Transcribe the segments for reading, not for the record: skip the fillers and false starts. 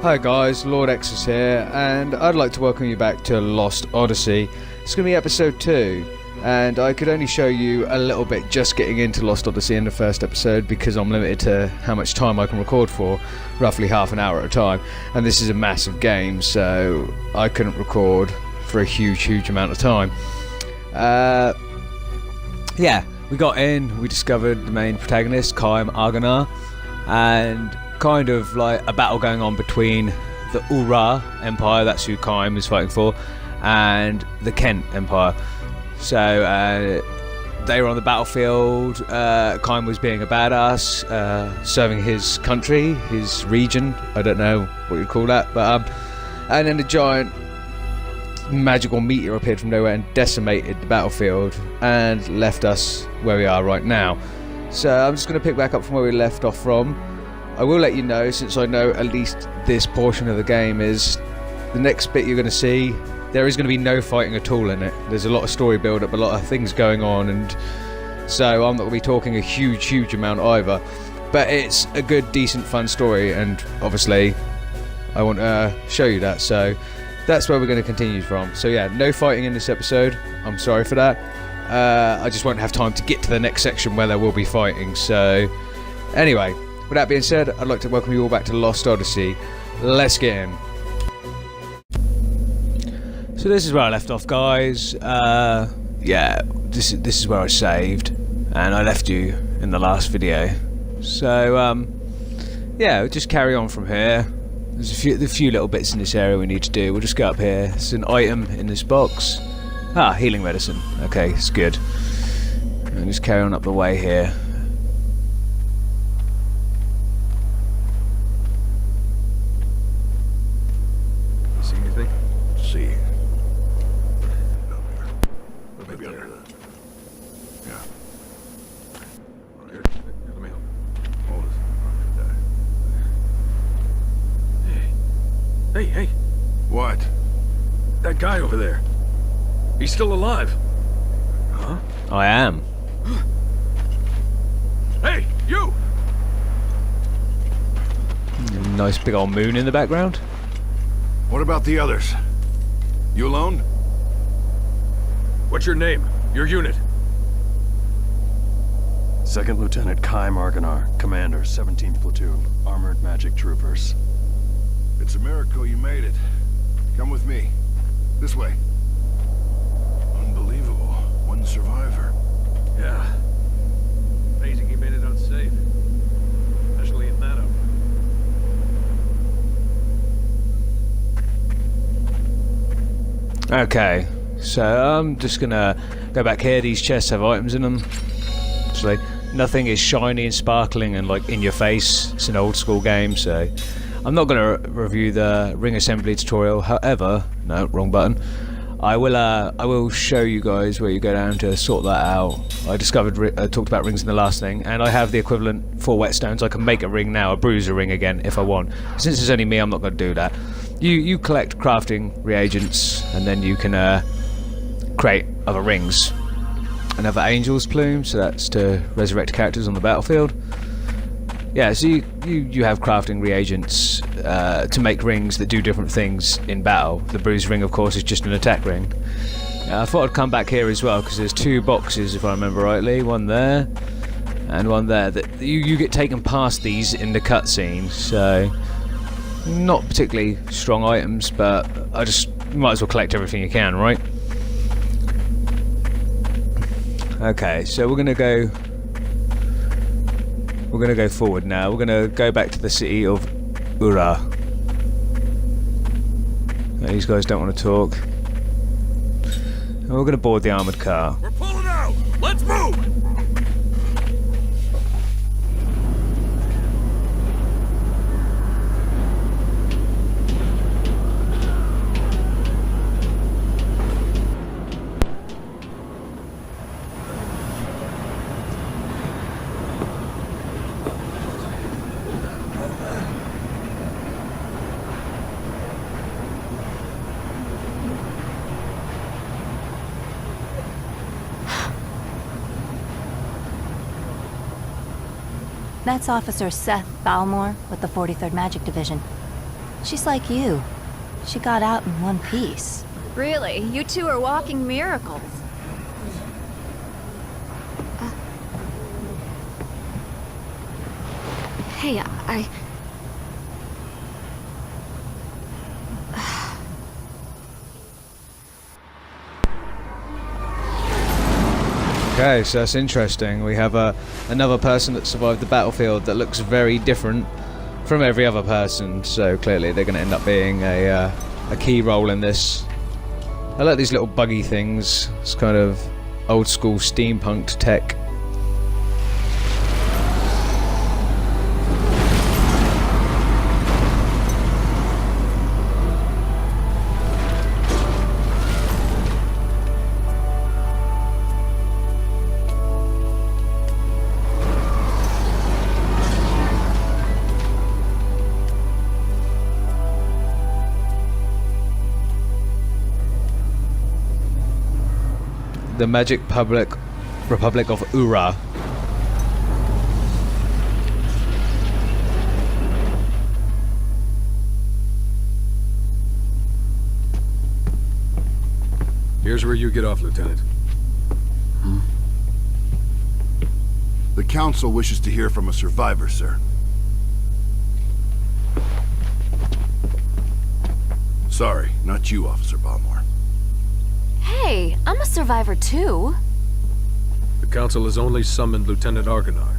Hi guys, Lord X is here, and I'd like to welcome you back to Lost Odyssey. It's going to be episode 2, and I could only show you a little bit just getting into Lost Odyssey in the first episode because I'm limited to how much time I can record for, roughly half an hour at a time, and this is a massive game, so I couldn't record for a huge amount of time. Yeah, we got in, we discovered the main protagonist, Kaim Argonar, and kind of like a battle going on between the Ura Empire, that's who Kaim is fighting for, and the Kent Empire. So they were on the battlefild. Kaim was being a badass, serving his country, his region, I don't know what you'd call that, but and then a giant magical meteor appeared from nowhere and decimated the battlefield and left us where we are right now. So I'm just going to pick back up from where we left off from. I will let you know, since I know at least this portion of the game is the next bit you're going to see, there is going to be no fighting at all in it. There's a lot of story build up, a lot of things going on, and so I'm not going to be talking a huge amount either, but it's a good, decent, fun story, and obviously I want to show you that, so that's where we're going to continue from. So yeah, no fighting in this episode, I'm sorry for that. I just won't have time to get to the next section where there will be fighting. So anyway, with that being said, I'd like to welcome you all back to Lost Odyssey. Let's get in. So this is where I left off, guys. Yeah, this is where I saved, and I left you in the last video. So yeah, we'll just carry on from here. There's a few little bits in this area we need to do. We'll just go up here. It's an item in this box. Ah, healing medicine. Okay, it's good. And just carry on up the way here. See anything? See. Maybe under the... Yeah. Here, let me help. Hold it. Hey, What? that guy over there. He's still alive. Huh? I am. Hey, you! Nice big old moon in the background. What about the others? You alone? What's your name? Your unit? Second Lieutenant Kaim Argonar, Commander, 17th Platoon, Armored Magic Troopers. It's a miracle you made it. Come with me. This way. Unbelievable. One survivor. Yeah. Amazing he made it out safe. Especially in that outfit. Okay, so I'm just gonna go back here. These chests have items in them. Actually, nothing is shiny and sparkling and like in your face. It's an old school game, so I'm not going to review the ring assembly tutorial. However, no, wrong button. I will show you guys where you go down to sort that out. I talked about rings in the last thing, and I have the equivalent for whetstones. I can make a ring now, a bruiser ring again if I want. Since it's only me, I'm not going to do that. You collect crafting reagents, and then you can create other rings. Another angel's plume, so that's to resurrect characters on the battlefield. Yeah, so you have crafting reagents to make rings that do different things in battle. The bruise ring, of course, is just an attack ring. I thought I'd come back here as well because there's 2 boxes, if I remember rightly. One there and one there. That you get taken past these in the cutscene, so not particularly strong items, but you might as well collect everything you can, right? Okay, so we're gonna go forward now. We're gonna go back to the city of Ura. These guys don't want to talk. And we're gonna board the armored car. We're pulling out! Let's move! That's Officer Seth Balmore with the 43rd Magic Division. She's like you. She got out in one piece. Really? You two are walking miracles. Hey, Okay, so that's interesting. We have another person that survived the battlefield that looks very different from every other person, so clearly they're going to end up being a key role in this. I like these little buggy things. It's kind of old school steampunked tech. The Magic Republic of Ura. Here's where you get off, Lieutenant. The Council wishes to hear from a survivor, sir. Sorry, not you, Officer Balmore. hey, I'm a survivor too. The Council has only summoned Lieutenant Argonar.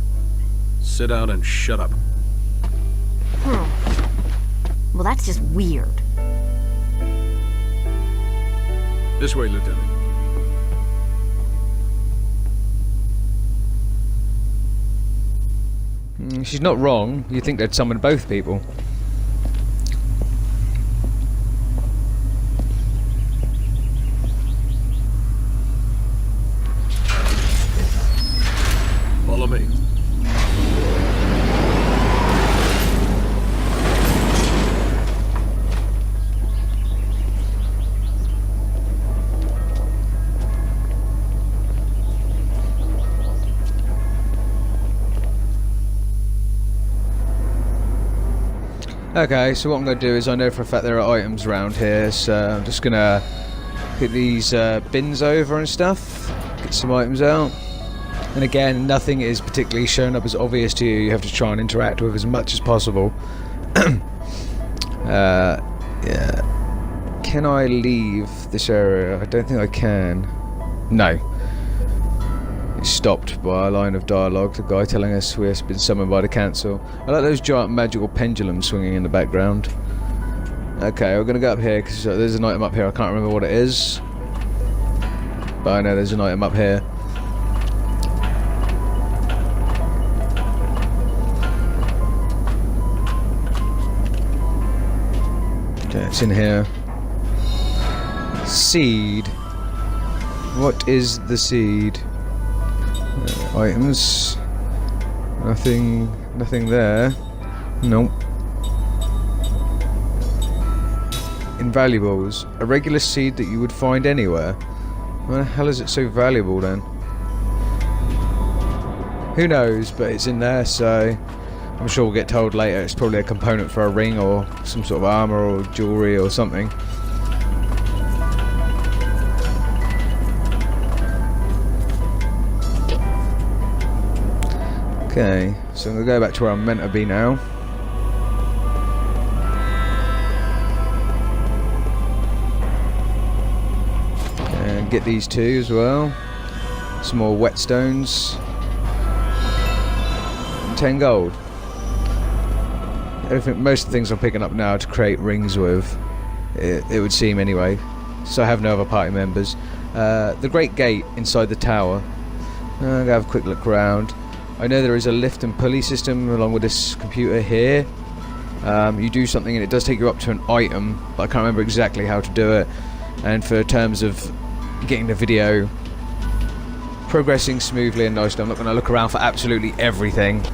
Sit down and shut up. Well, that's just weird. This way, Lieutenant. She's not wrong. You'd think they'd summon both people. Follow me. Okay, so what I'm going to do is I know for a fact there are items around here, so I'm just going to get these bins over and stuff, get some items out. And again, nothing is particularly shown up as obvious to you. You have to try and interact with as much as possible. Yeah. Can I leave this area? I don't think I can. No. It's stopped by a line of dialogue. The guy telling us we have been summoned by the council. I like those giant magical pendulums swinging in the background. Okay, we're going to go up here because there's an item up here. I can't remember what it is, but I know there's an item up here. Okay, it's in here. Seed. What is the seed? Items. Nothing there. Nope. Invaluables. A regular seed that you would find anywhere. Why the hell is it so valuable then? Who knows, but it's in there, so I'm sure we'll get told later. It's probably a component for a ring or some sort of armor or jewelry or something. Okay, so I'm going to go back to where I'm meant to be now. And get these two as well. Some more whetstones. And 10 gold. Most of the things I'm picking up now to create rings with. It would seem anyway. So I have no other party members. The Great Gate inside the tower. I'm going to have a quick look around. I know there is a lift and pulley system along with this computer here. You do something and it does take you up to an item, but I can't remember exactly how to do it. And for terms of getting the video progressing smoothly and nicely, I'm not going to look around for absolutely everything.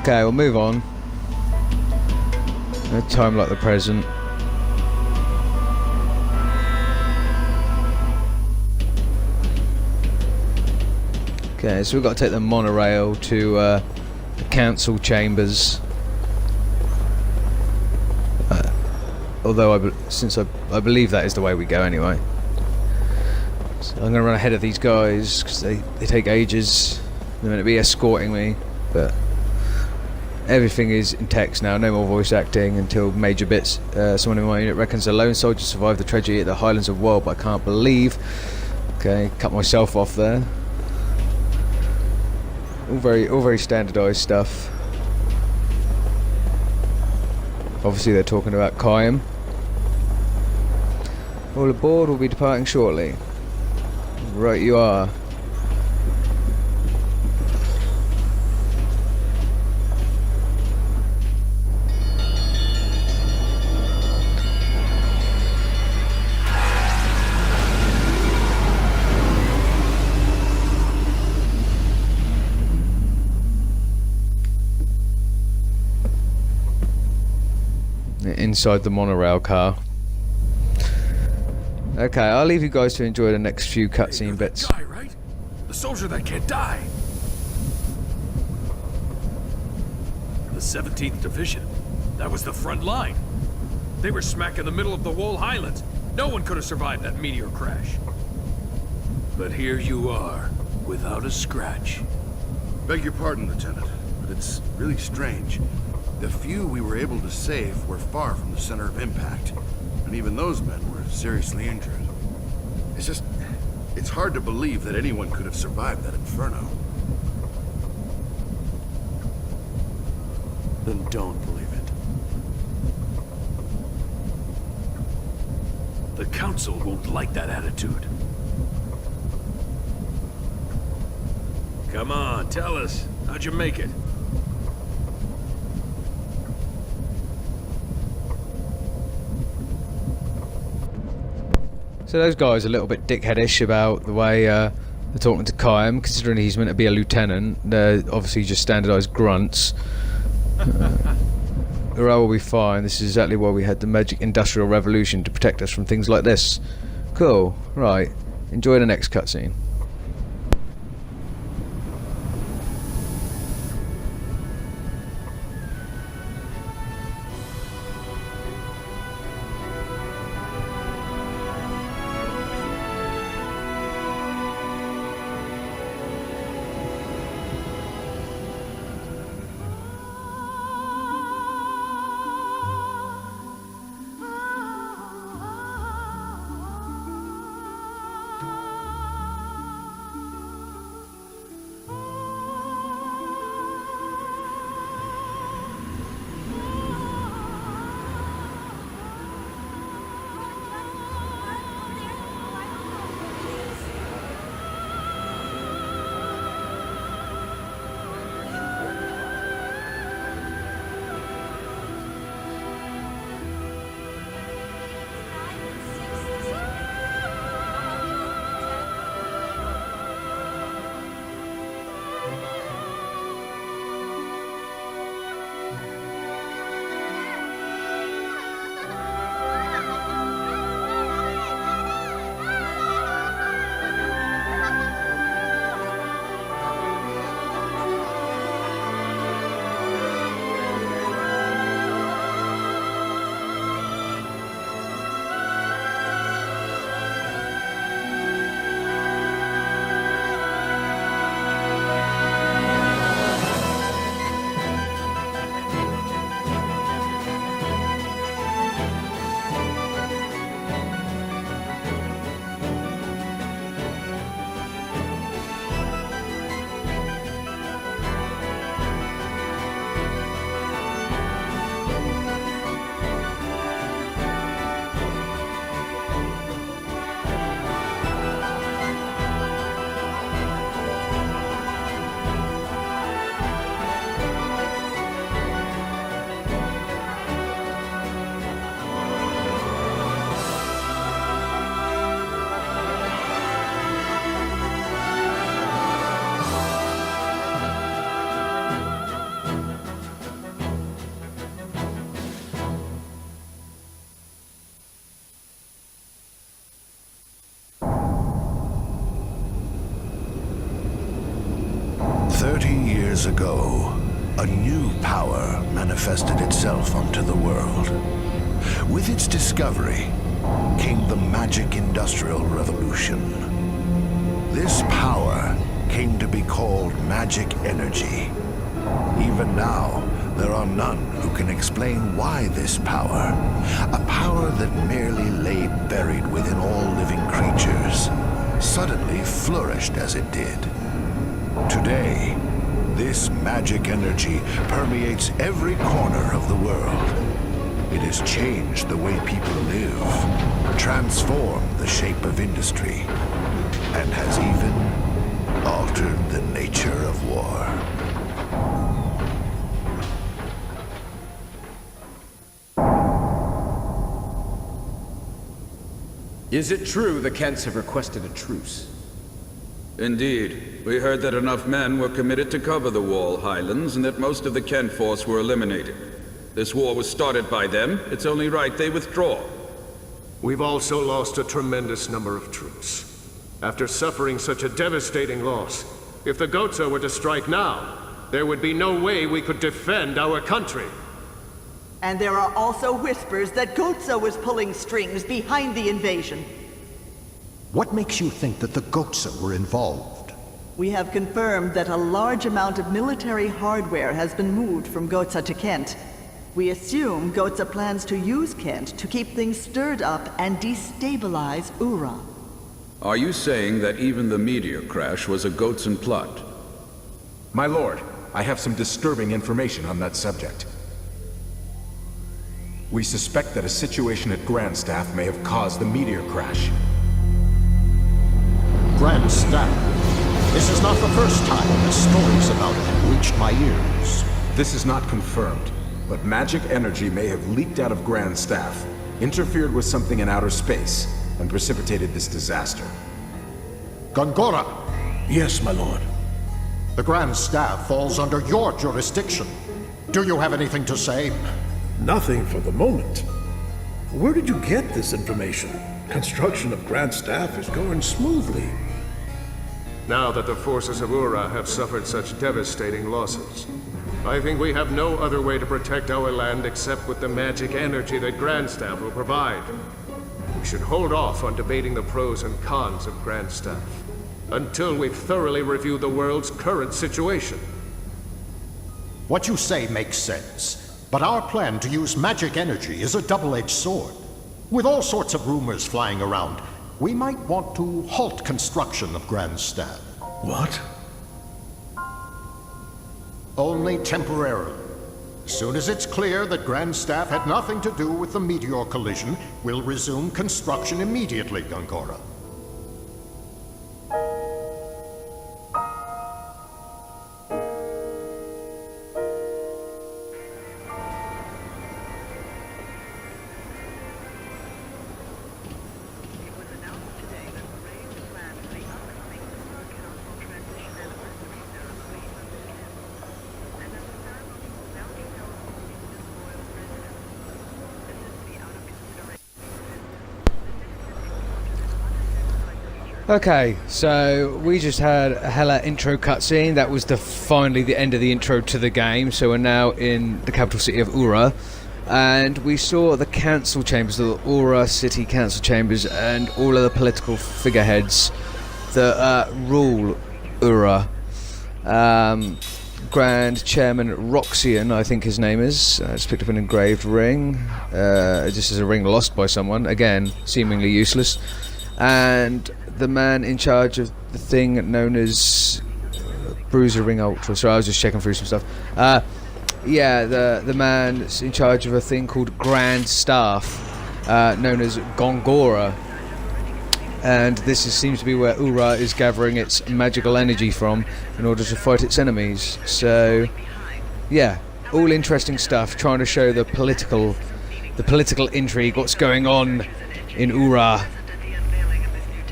Okay, we'll move on. A time like the present. Okay, so we've got to take the monorail to the council chambers. Although, I believe that is the way we go anyway. So I'm going to run ahead of these guys because they take ages. They're going to be escorting me, but everything is in text now. No more voice acting until major bits. Someone in my unit reckons a lone soldier survived the tragedy at the Highlands of Woe, but I can't believe. Okay, cut myself off there. All very standardised stuff. Obviously they're talking about Kayam. All aboard, will be departing shortly. Right you are. Inside the monorail car. Okay, I'll leave you guys to enjoy the next few cutscene bits. Guy, right? The soldier that can't die. The 17th Division. That was the front line. They were smack in the middle of the whole Highlands. No one could have survived that meteor crash. But here you are, without a scratch. Beg your pardon, Lieutenant, but it's really strange. The few we were able to save were far from the center of impact, and even those men were seriously injured. It's hard to believe that anyone could have survived that inferno. Then don't believe it. The Council won't like that attitude. Come on, tell us. How'd you make it? So those guys are a little bit dickheadish about the way they're talking to Kayam, considering he's meant to be a lieutenant. They're obviously just standardised grunts. Morale will be fine. This is exactly why we had the magic industrial revolution, to protect us from things like this. Cool. Right. Enjoy the next cutscene. 30 years ago, a new power manifested itself onto the world. With its discovery came the magic industrial revolution. This power came to be called magic energy. Even now, there are none who can explain why this power, a power that merely lay buried within all living creatures, suddenly flourished as it did. Today, this magic energy permeates every corner of the world. It has changed the way people live, transformed the shape of industry, and has even altered the nature of war. Is it true the Kents have requested a truce? Indeed. We heard that enough men were committed to cover the Wall Highlands and that most of the Kent force were eliminated. This war was started by them. It's only right they withdraw. We've also lost a tremendous number of troops. After suffering such a devastating loss, if the Goza were to strike now, there would be no way we could defend our country. And there are also whispers that Goza was pulling strings behind the invasion. What makes you think that the Goza were involved? We have confirmed that a large amount of military hardware has been moved from Goza to Kent. We assume Goza plans to use Kent to keep things stirred up and destabilize Ura. Are you saying that even the meteor crash was a Gotsan plot? My lord, I have some disturbing information on that subject. We suspect that a situation at Grandstaff may have caused the meteor crash. Grandstaff? This is not the first time the stories about it have reached my ears. This is not confirmed, but magic energy may have leaked out of Grandstaff, interfered with something in outer space, and precipitated this disaster. Gongora! Yes, my lord. The Grand Staff falls under your jurisdiction. Do you have anything to say? Nothing for the moment. Where did you get this information? Construction of Grand Staff is going smoothly. Now that the forces of Ura have suffered such devastating losses, I think we have no other way to protect our land except with the magic energy that Grandstaff will provide. We should hold off on debating the pros and cons of Grandstaff until we've thoroughly reviewed the world's current situation. What you say makes sense. But our plan to use magic energy is a double-edged sword. With all sorts of rumors flying around, we might want to halt construction of Grand Staff. What? Only temporarily. As soon as it's clear that Grand Staff had nothing to do with the meteor collision, we'll resume construction immediately, Gongora. Okay, so we just had a hella intro cutscene. That was finally the end of the intro to the game. So we're now in the capital city of Ura, and we saw the council chambers, the Ura city council chambers, and all of the political figureheads that rule Ura. Grand Chairman Roxian, I think his name is. Just picked up an engraved ring. This is a ring lost by someone, again seemingly useless. And the man in charge of the thing known as Bruiser Ring Ultra. So I was just checking through some stuff. Yeah, the man in charge of a thing called Grand Staff, known as Gongora. And this seems to be where Ura is gathering its magical energy from in order to fight its enemies. So, yeah, all interesting stuff, trying to show the political intrigue, what's going on in Ura.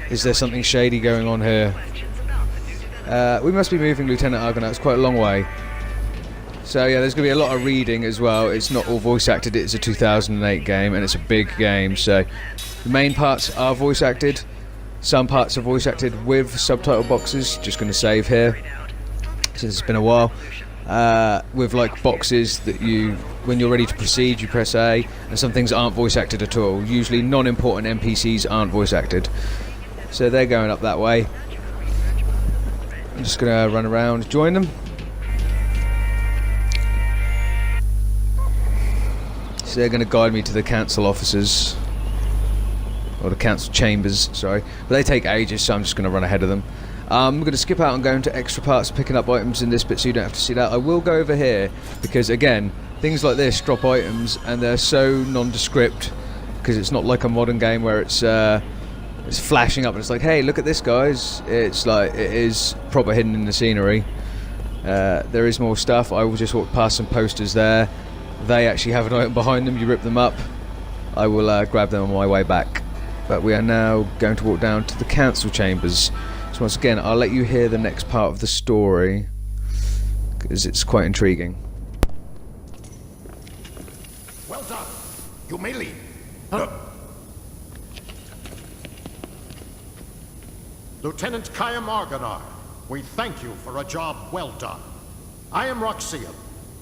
Is there something shady going on here? We must be moving Lieutenant Argonaut. It's quite a long way. So yeah, there's going to be a lot of reading as well. It's not all voice acted. It's a 2008 game and it's a big game. So the main parts are voice acted. Some parts are voice acted with subtitle boxes. Just going to save here. since it's been a while, with like boxes that you, when you're ready to proceed, you press A, and some things aren't voice acted at all. Usually non-important NPCs aren't voice acted. So they're going up that way. I'm just going to run around, join them. So they're going to guide me to the council offices. Or the council chambers, sorry. But they take ages, so I'm just going to run ahead of them. I'm going to skip out and go into extra parts, picking up items in this bit so you don't have to see that. I will go over here, because again, things like this drop items, and they're so nondescript, because it's not like a modern game where it's flashing up and it's like, hey, look at this, guys. It's like, it is proper hidden in the scenery. There is more stuff. I will just walk past some posters there. They actually have an item behind them. You rip them up. I will grab them on my way back. But we are now going to walk down to the council chambers. So once again, I'll let you hear the next part of the story, because it's quite intriguing. Well done. You may leave. Lieutenant Kayam Argonar, we thank you for a job well done. I am Roxian,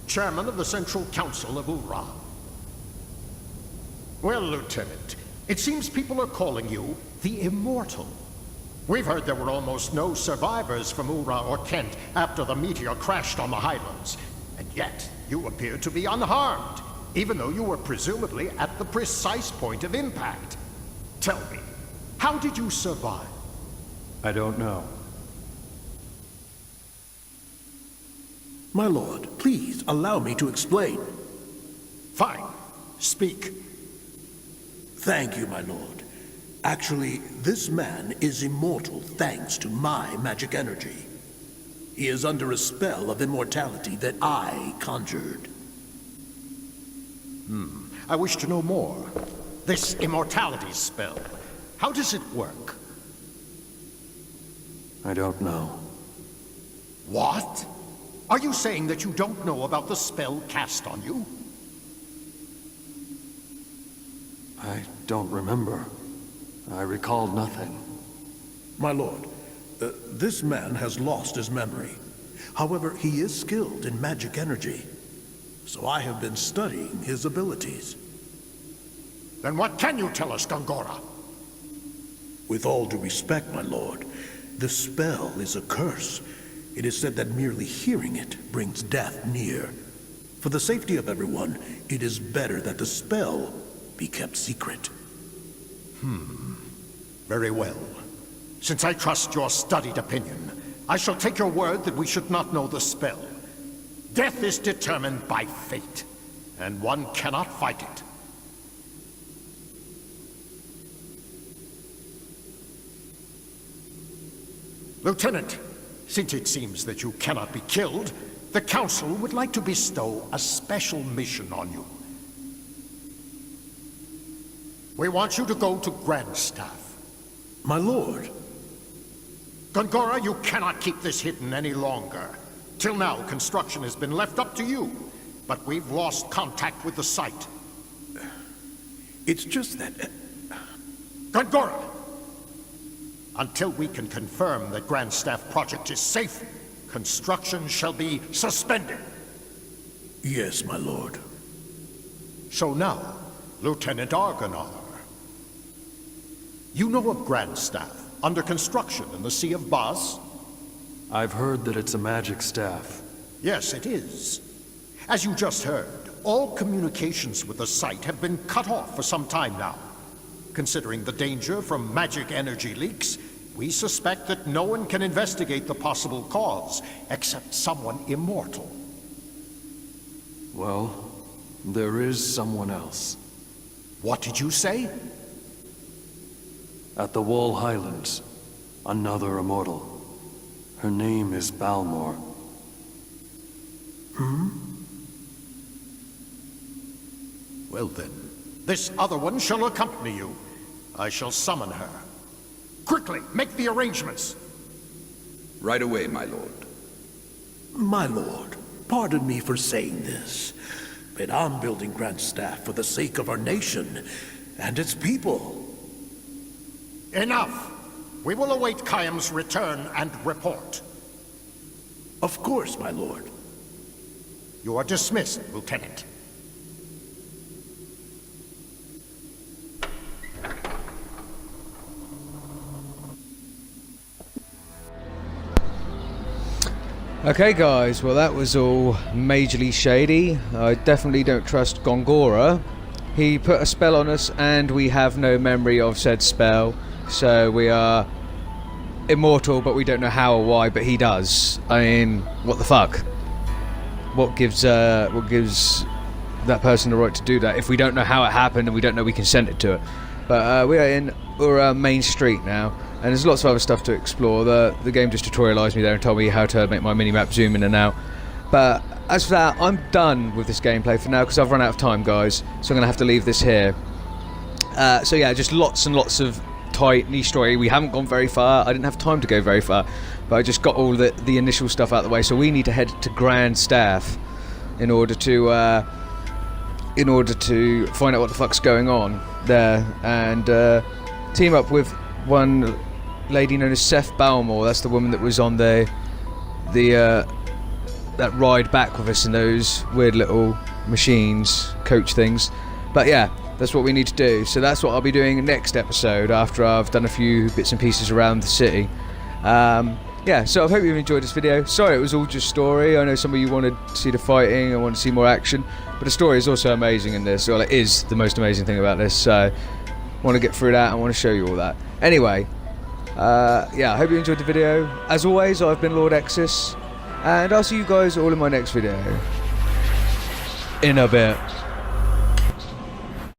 chairman of the Central Council of Ura. Well, Lieutenant, it seems people are calling you the Immortal. We've heard there were almost no survivors from Ura or Kent after the meteor crashed on the Highlands. And yet, you appear to be unharmed, even though you were presumably at the precise point of impact. Tell me, how did you survive? I don't know. My lord, please allow me to explain. Fine. Speak. Thank you, my lord. Actually, this man is immortal thanks to my magic energy. He is under a spell of immortality that I conjured. I wish to know more. This immortality spell, how does it work? I don't know. What? Are you saying that you don't know about the spell cast on you? I don't remember. I recalled nothing. My lord, this man has lost his memory. However, he is skilled in magic energy. So I have been studying his abilities. Then what can you tell us, Gongora? With all due respect, my lord, the spell is a curse. It is said that merely hearing it brings death near. For the safety of everyone, it is better that the spell be kept secret. Very well. Since I trust your studied opinion, I shall take your word that we should not know the spell. Death is determined by fate, and one cannot fight it. Lieutenant, since it seems that you cannot be killed, the Council would like to bestow a special mission on you. We want you to go to Grandstaff. My lord. Gongora, you cannot keep this hidden any longer. Till now, construction has been left up to you, but we've lost contact with the site. It's just that... Gongora! Until we can confirm that Grandstaff project is safe, construction shall be suspended. Yes, my lord. So now, Lieutenant Argonar. You know of Grandstaff, under construction in the Sea of Baz? I've heard that it's a magic staff. Yes, it is. As you just heard, all communications with the site have been cut off for some time now. Considering the danger from magic energy leaks, we suspect that no one can investigate the possible cause, except someone immortal. Well, there is someone else. What did you say? At the Wall Highlands, another immortal. Her name is Balmor. Well then, this other one shall accompany you. I shall summon her. Quickly, make the arrangements. Right away, my lord. My lord, pardon me for saying this, but I'm building Grandstaff for the sake of our nation and its people. Enough! We will await Kayam's return and report. Of course, my lord. You are dismissed, Lieutenant. Okay guys, well that was all majorly shady. I definitely don't trust Gongora. He put a spell on us and we have no memory of said spell, so we are immortal, but we don't know how or why, but he does. I mean, what the fuck? What gives that person the right to do that if we don't know how it happened and we don't know we consented to it? But we are in Ura Main Street now, and there's lots of other stuff to explore. The game just tutorialised me there and told me how to make my minimap zoom in and out. But as for that, I'm done with this gameplay for now because I've run out of time, guys. So I'm going to have to leave this here. So yeah, just lots and lots of tight niche story. We haven't gone very far. I didn't have time to go very far, but I just got all the initial stuff out of the way. So we need to head to Grand Staff in order to find out what the fuck's going on there and team up with one lady known as Seth Balmore. That's the woman that was on that ride back with us in those weird little machines, coach things. But yeah, that's what we need to do. So that's what I'll be doing next episode after I've done a few bits and pieces around the city. Yeah, so I hope you've enjoyed this video. Sorry it was all just story. I know some of you wanted to see the fighting and want to see more action, but the story is also amazing in this. Well, it is the most amazing thing about this, so I want to get through that. I want to show you all that. Anyway, yeah, I hope you enjoyed the video. As always, I've been Lord Exus, and I'll see you guys all in my next video. In a bit.